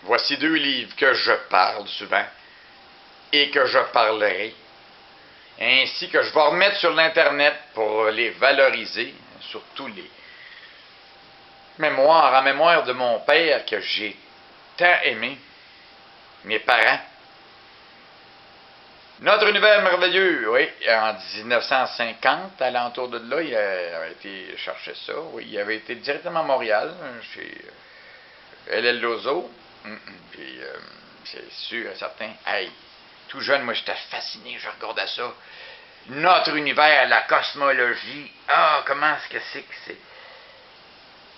Voici 2 livres que je parle souvent et que je parlerai, ainsi que je vais remettre sur l'Internet pour les valoriser, surtout les mémoires, en mémoire de mon père que j'ai tant aimé, mes parents. Notre univers merveilleux, oui, en 1950, à l'entour de là, il avait été chercher ça, oui, il avait été directement à Montréal, chez L.L. Lozo, puis c'est sûr et certain, hey, tout jeune, moi j'étais fasciné, je regardais ça. Notre univers, la cosmologie, comment est-ce que c'est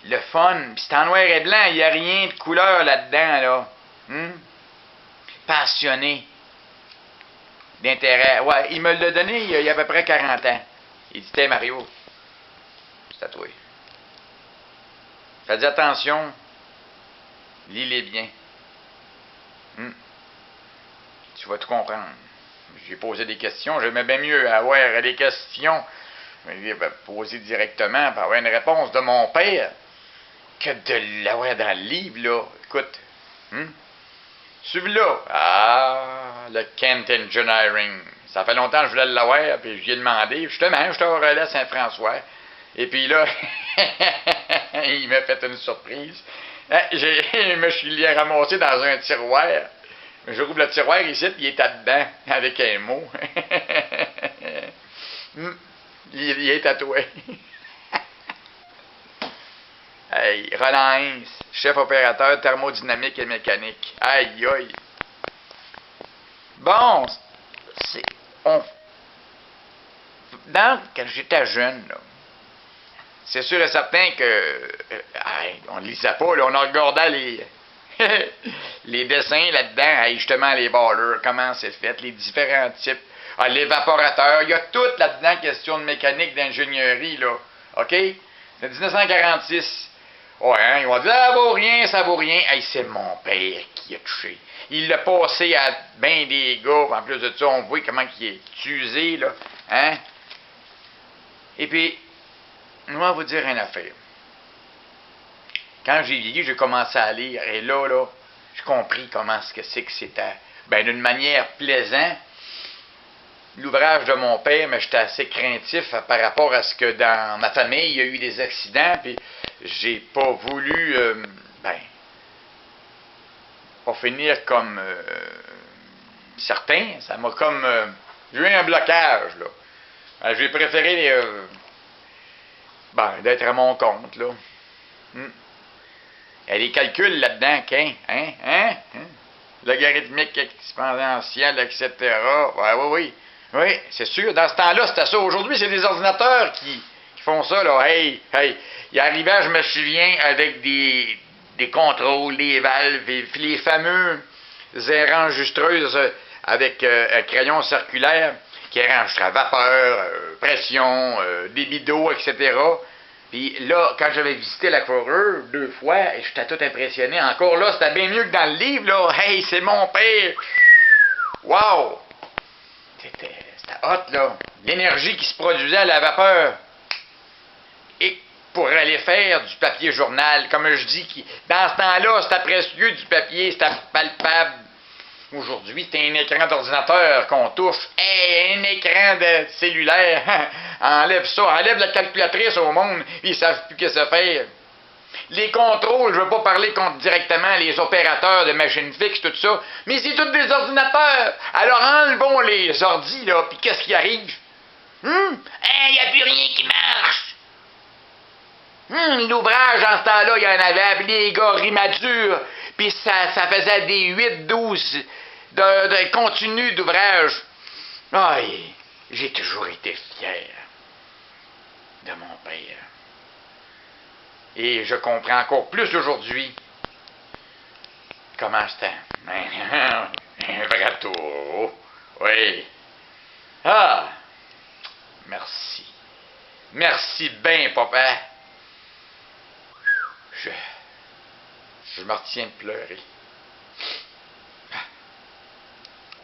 le fun, puis c'est en noir et blanc, il n'y a rien de couleur là-dedans, là. Passionné d'intérêt. Ouais, il me l'a donné il y a à peu près 40 ans. Il dit, t'es Mario, c'est à toi. Fais attention, lis-les bien. Tu vas tout comprendre. J'ai posé des questions, j'aimais bien mieux avoir des questions posées directement, pour avoir une réponse de mon père, que de l'avoir dans le livre, là. Écoute, celui-là, le Kent Engineering. Ça fait longtemps que je voulais l'avoir, puis je lui ai demandé. Justement, j'étais au relais Saint-François. Et puis là, il m'a fait une surprise. Je me suis ramassé dans un tiroir. Je rouvre le tiroir ici, puis il est dedans, avec un mot. Il est tatoué. Hey, Roland Hintz, chef opérateur thermodynamique et mécanique. Aïe, aïe. Bon, quand j'étais jeune, là, c'est sûr et certain que on ne lisait pas, là, on regardait les les dessins là-dedans, justement les ballers, comment c'est fait, les différents types, l'évaporateur, il y a tout là-dedans, question de mécanique, d'ingénierie, là, OK? C'est 1946. Ouais, hein, ils vont dire, ça vaut rien. Hey, c'est mon père qui a touché. Il l'a passé à ben des gars, en plus de ça, on voit comment il est usé, là, hein? Et puis, moi, je vais vous dire une affaire. Quand j'ai vieilli, j'ai commencé à lire, et là, j'ai compris comment c'est que c'était, d'une manière plaisante, l'ouvrage de mon père, mais j'étais assez craintif par rapport à ce que dans ma famille, il y a eu des accidents, puis j'ai pas voulu, pas finir comme certains, ça m'a comme, j'ai eu un blocage, là. Alors, j'ai préféré, d'être à mon compte, là. Il y a des calculs là-dedans, logarithmique exponentielle, etc. Ouais, oui, c'est sûr. Dans ce temps-là, c'était ça. Aujourd'hui, c'est des ordinateurs qui font ça, là. Hey, il arrivait, je me souviens, avec des contrôles, des valves, et puis les fameux enregistreuses avec un crayon circulaire qui enregistre à vapeur, pression, débit d'eau, etc. Puis là, quand j'avais visité l'Aquareux 2 fois, j'étais tout impressionné. Encore là, c'était bien mieux que dans le livre, là. Hey, c'est mon père! Wow! C'était hot, là. L'énergie qui se produisait à la vapeur. Et pour aller faire du papier journal, comme je dis, dans ce temps-là, c'était précieux du papier, c'était palpable. Aujourd'hui, c'est un écran d'ordinateur qu'on touche. Hey, un écran de cellulaire. Enlève ça. Enlève la calculatrice au monde. Ils savent plus que ça faire. Les contrôles, je ne veux pas parler contre directement les opérateurs de machines fixes, tout ça. Mais c'est tous des ordinateurs. Alors enlevons les ordis, là. Puis qu'est-ce qui arrive? Il n'y a plus rien qui marche. L'ouvrage, en ce temps-là, il y en avait. Puis les gars rimadurent. Puis ça faisait des 8-12 de continu d'ouvrage. J'ai toujours été fier de mon père. Et je comprends encore plus aujourd'hui comment c'était. Un vrai taureau. Oui. Merci. Merci bien, papa. Je me retiens de pleurer.